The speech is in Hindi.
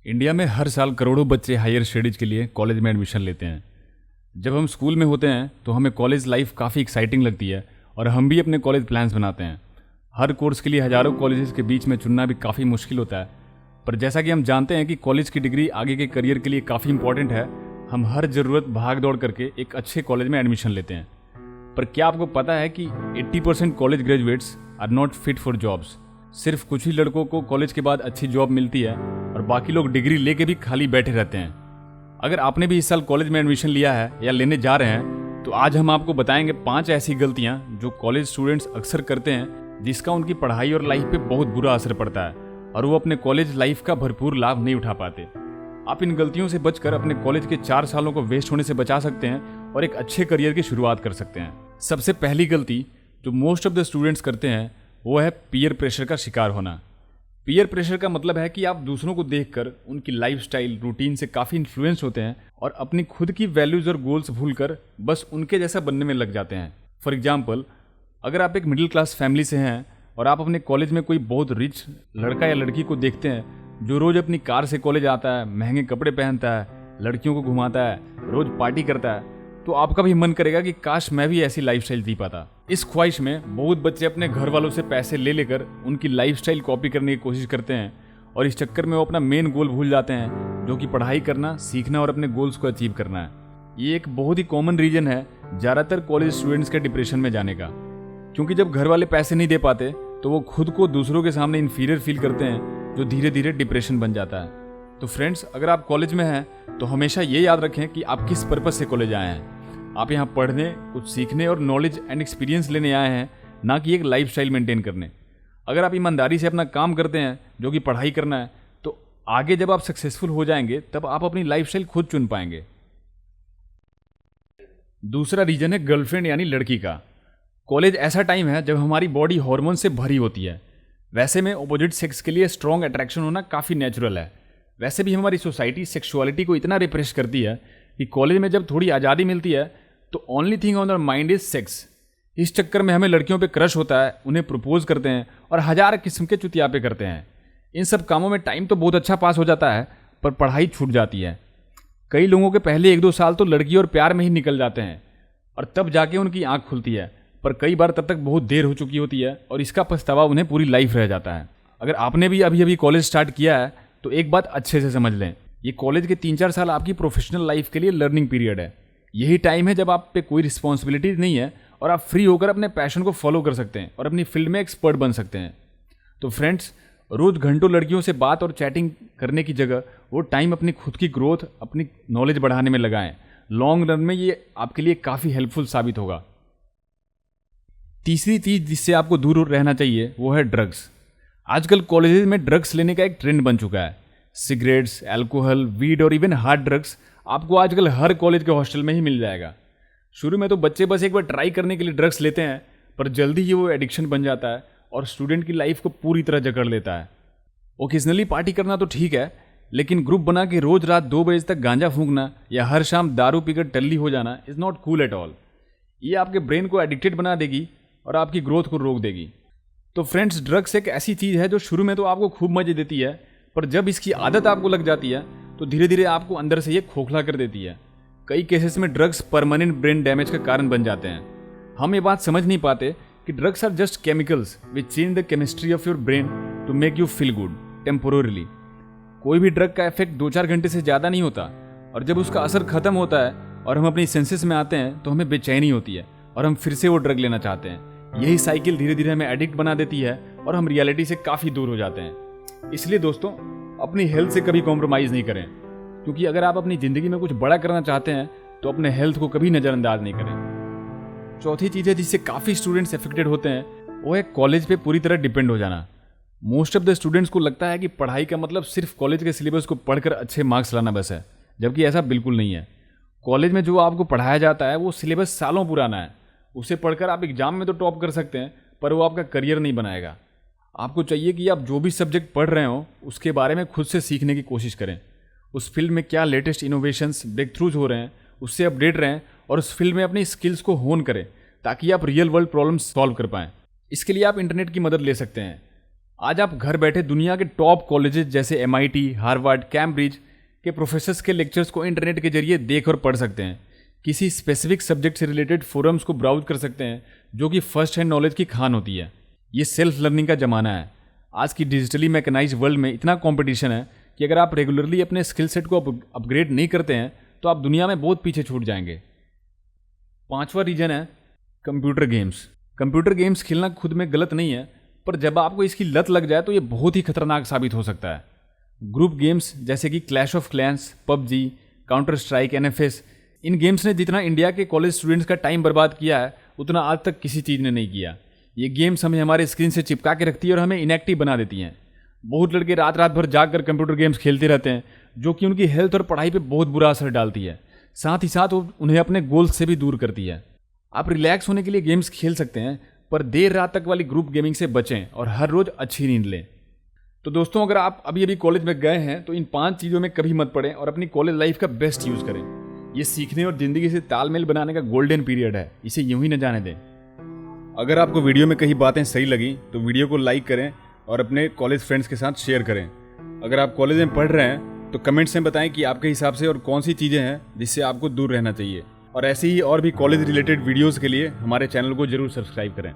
इंडिया में हर साल करोड़ों बच्चे हायर स्टडीज़ के लिए कॉलेज में एडमिशन लेते हैं। जब हम स्कूल में होते हैं तो हमें कॉलेज लाइफ काफ़ी एक्साइटिंग लगती है और हम भी अपने कॉलेज प्लान्स बनाते हैं। हर कोर्स के लिए हज़ारों कॉलेजेस के बीच में चुनना भी काफ़ी मुश्किल होता है, पर जैसा कि हम जानते हैं कि कॉलेज की डिग्री आगे के करियर के लिए काफ़ी इंपॉर्टेंट है, हम हर ज़रूरत भाग दौड़ करके एक अच्छे कॉलेज में एडमिशन लेते हैं। पर क्या आपको पता है कि 80% college graduates are not fit for jobs. सिर्फ कुछ ही लड़कों को कॉलेज के बाद अच्छी जॉब मिलती है और बाकी लोग डिग्री लेके भी खाली बैठे रहते हैं। अगर आपने भी इस साल कॉलेज में एडमिशन लिया है या लेने जा रहे हैं तो आज हम आपको बताएंगे 5 ऐसी गलतियां जो कॉलेज स्टूडेंट्स अक्सर करते हैं जिसका उनकी पढ़ाई और लाइफ पे बहुत बुरा असर पड़ता है और वो अपने कॉलेज लाइफ का भरपूर लाभ नहीं उठा पाते। आप इन गलतियों से बचकर अपने कॉलेज के 4 सालों को वेस्ट होने से बचा सकते हैं और एक अच्छे करियर की शुरुआत कर सकते हैं। सबसे पहली गलती जो मोस्ट ऑफ द स्टूडेंट्स करते हैं वो है पीयर प्रेशर का शिकार होना। पीयर प्रेशर का मतलब है कि आप दूसरों को देखकर उनकी लाइफस्टाइल रूटीन से काफ़ी इन्फ्लुएंस होते हैं और अपनी खुद की वैल्यूज़ और गोल्स भूलकर बस उनके जैसा बनने में लग जाते हैं। फॉर एग्जाम्पल, अगर आप एक मिडिल क्लास फैमिली से हैं और आप अपने कॉलेज में कोई बहुत रिच लड़का या लड़की को देखते हैं जो रोज़ अपनी कार से कॉलेज आता है, महंगे कपड़े पहनता है, लड़कियों को घुमाता है, रोज़ पार्टी करता है, तो आपका भी मन करेगा कि काश मैं भी ऐसी लाइफस्टाइल जी पाता। इस ख्वाहिश में बहुत बच्चे अपने घर वालों से पैसे ले लेकर उनकी लाइफस्टाइल कॉपी करने की कोशिश करते हैं और इस चक्कर में वो अपना मेन गोल भूल जाते हैं, जो कि पढ़ाई करना, सीखना और अपने गोल्स को अचीव करना है। ये एक बहुत ही कॉमन रीजन है ज़्यादातर कॉलेज स्टूडेंट्स के डिप्रेशन में जाने का, क्योंकि जब घर वाले पैसे नहीं दे पाते तो वो खुद को दूसरों के सामने इन्फीरियर फील करते हैं, जो धीरे धीरे डिप्रेशन बन जाता है। तो फ्रेंड्स, अगर आप कॉलेज में हैं तो हमेशा ये याद रखें कि आप किस पर्पस से कॉलेज आए हैं। आप यहाँ पढ़ने, कुछ सीखने और नॉलेज एंड एक्सपीरियंस लेने आए हैं, ना कि एक लाइफस्टाइल मेंटेन करने। अगर आप ईमानदारी से अपना काम करते हैं, जो कि पढ़ाई करना है, तो आगे जब आप सक्सेसफुल हो जाएंगे तब आप अपनी लाइफस्टाइल खुद चुन पाएंगे। दूसरा रीजन है गर्लफ्रेंड यानी लड़की का। कॉलेज ऐसा टाइम है जब हमारी बॉडी हार्मोन से भरी होती है। वैसे में ऑपोजिट सेक्स के लिए स्ट्रॉन्ग अट्रैक्शन होना काफ़ी नेचुरल है। वैसे भी हमारी सोसाइटी सेक्सुअलिटी को इतना रिप्रेस करती है कि कॉलेज में जब थोड़ी आज़ादी मिलती है तो only thing on the mind is sex. इस चक्कर में हमें लड़कियों पे क्रश होता है, उन्हें प्रपोज करते हैं और हजार किस्म के चुतियापे करते हैं। इन सब कामों में टाइम तो बहुत अच्छा पास हो जाता है, पर पढ़ाई छूट जाती है। कई लोगों के पहले 1-2 साल तो लड़की और प्यार में ही निकल जाते हैं और तब जाके उनकी आंख खुलती है, पर कई बार तब तक बहुत देर हो चुकी होती है और इसका पछतावा उन्हें पूरी लाइफ रह जाता है। अगर आपने भी अभी अभी कॉलेज स्टार्ट किया है तो एक बात अच्छे से समझ लें, ये कॉलेज के 3-4 साल आपकी प्रोफेशनल लाइफ के लिए लर्निंग पीरियड है। यही टाइम है जब आप पे कोई रिस्पॉन्सिबिलिटी नहीं है और आप फ्री होकर अपने पैशन को फॉलो कर सकते हैं और अपनी फील्ड में एक्सपर्ट बन सकते हैं। तो फ्रेंड्स, रोज घंटों लड़कियों से बात और चैटिंग करने की जगह वो टाइम अपनी खुद की ग्रोथ, अपनी नॉलेज बढ़ाने में लगाएं। लॉन्ग रन में ये आपके लिए काफ़ी हेल्पफुल साबित होगा। तीसरी चीज़ जिससे आपको दूर रहना चाहिए वो है ड्रग्स। आजकल कॉलेजेस में ड्रग्स लेने का एक ट्रेंड बन चुका है। सिगरेट्स, अल्कोहल, वीड और इवन हार्ड ड्रग्स आपको आजकल हर कॉलेज के हॉस्टल में ही मिल जाएगा। शुरू में तो बच्चे बस एक बार ट्राई करने के लिए ड्रग्स लेते हैं, पर जल्दी ही वो एडिक्शन बन जाता है और स्टूडेंट की लाइफ को पूरी तरह जकड़ लेता है। ओकेजनली पार्टी करना तो ठीक है, लेकिन ग्रुप बना के रोज रात 2 बजे तक गांजा फूंकना या हर शाम दारू पीकर टल्ली हो जाना is not cool at all. ये आपके ब्रेन को एडिक्टेड बना देगी और आपकी ग्रोथ को रोक देगी। तो फ्रेंड्स, ड्रग्स एक ऐसी चीज़ है जो शुरू में तो आपको खूब मजे देती है, पर जब इसकी आदत आपको लग जाती है तो धीरे धीरे आपको अंदर से ये खोखला कर देती है। कई केसेस में ड्रग्स परमानेंट ब्रेन डैमेज का कारण बन जाते हैं। हम ये बात समझ नहीं पाते कि drugs are just chemicals which change the chemistry of your brain to make you feel good temporarily. कोई भी ड्रग का इफेक्ट 2-4 घंटे से ज़्यादा नहीं होता और जब उसका असर खत्म होता है और हम अपनी सेंसेस में आते हैं तो हमें बेचैनी होती है और हम फिर से वो ड्रग लेना चाहते हैं। यही साइकिल धीरे धीरे हमें एडिक्ट बना देती है और हम रियलिटी से काफ़ी दूर हो जाते हैं। इसलिए दोस्तों, अपनी हेल्थ से कभी कॉम्प्रोमाइज़ नहीं करें, क्योंकि अगर आप अपनी ज़िंदगी में कुछ बड़ा करना चाहते हैं तो अपने हेल्थ को कभी नज़रअंदाज नहीं करें। चौथी चीज़ है जिससे काफ़ी स्टूडेंट्स अफेक्टेड होते हैं, वो है कॉलेज पे पूरी तरह डिपेंड हो जाना। मोस्ट ऑफ द स्टूडेंट्स को लगता है कि पढ़ाई का मतलब सिर्फ कॉलेज के सिलेबस को पढ़कर अच्छे मार्क्स लाना बस है, जबकि ऐसा बिल्कुल नहीं है। कॉलेज में जो आपको पढ़ाया जाता है वो सिलेबस सालों पुराना है। उसे पढ़कर आप एग्जाम में तो टॉप कर सकते हैं, पर वो आपका करियर नहीं बनाएगा। आपको चाहिए कि आप जो भी सब्जेक्ट पढ़ रहे हो उसके बारे में खुद से सीखने की कोशिश करें। उस फील्ड में क्या लेटेस्ट इनोवेशंस, ब्रेक थ्रूज हो रहे हैं, उससे अपडेट रहें और उस फील्ड में अपनी स्किल्स को होन करें ताकि आप रियल वर्ल्ड प्रॉब्लम्स सॉल्व कर पाएँ। इसके लिए आप इंटरनेट की मदद ले सकते हैं। आज आप घर बैठे दुनिया के टॉप कॉलेजेस जैसे MIT, हार्वर्ड, कैम्ब्रिज के प्रोफेसर्स के लेक्चर्स को इंटरनेट के जरिए देख और पढ़ सकते हैं। किसी स्पेसिफिक सब्जेक्ट से रिलेटेड फोरम्स को ब्राउज कर सकते हैं, जो कि फर्स्ट हैंड नॉलेज की खान होती है। ये सेल्फ लर्निंग का ज़माना है। आज की डिजिटली मैकेनाइज्ड वर्ल्ड में इतना कंपटीशन है कि अगर आप रेगुलरली अपने स्किल सेट को अपग्रेड नहीं करते हैं तो आप दुनिया में बहुत पीछे छूट जाएंगे। 5वां रीजन है कंप्यूटर गेम्स। कंप्यूटर गेम्स खेलना खुद में गलत नहीं है, पर जब आपको इसकी लत लग जाए तो ये बहुत ही खतरनाक साबित हो सकता है। ग्रुप गेम्स जैसे कि clash of clans, PUBG, counter strike, NFS, in games ने जितना इंडिया के कॉलेज स्टूडेंट्स का टाइम बर्बाद किया है उतना आज तक किसी चीज़ ने नहीं किया। ये गेम्स हमें हमारे स्क्रीन से चिपका के रखती है और हमें इनएक्टिव बना देती हैं। बहुत लड़के रात रात भर जाग कर कंप्यूटर गेम्स खेलते रहते हैं, जो कि उनकी हेल्थ और पढ़ाई पे बहुत बुरा असर डालती है। साथ ही साथ वो उन्हें अपने गोल्स से भी दूर करती है। आप रिलैक्स होने के लिए गेम्स खेल सकते हैं, पर देर रात तक वाली ग्रुप गेमिंग से बचें और हर रोज़ अच्छी नींद लें। तो दोस्तों, अगर आप अभी कॉलेज में गए हैं तो इन 5 चीज़ों में कभी मत पड़ें और अपनी कॉलेज लाइफ का बेस्ट यूज़ करें। ये सीखने और ज़िंदगी से तालमेल बनाने का गोल्डन पीरियड है, इसे यूं ही न जाने दें। अगर आपको वीडियो में कई बातें सही लगी तो वीडियो को लाइक करें और अपने कॉलेज फ्रेंड्स के साथ शेयर करें। अगर आप कॉलेज में पढ़ रहे हैं तो कमेंट्स में बताएं कि आपके हिसाब से और कौन सी चीज़ें हैं जिससे आपको दूर रहना चाहिए। और ऐसे ही और भी कॉलेज रिलेटेड वीडियोज़ के लिए हमारे चैनल को जरूर सब्सक्राइब करें।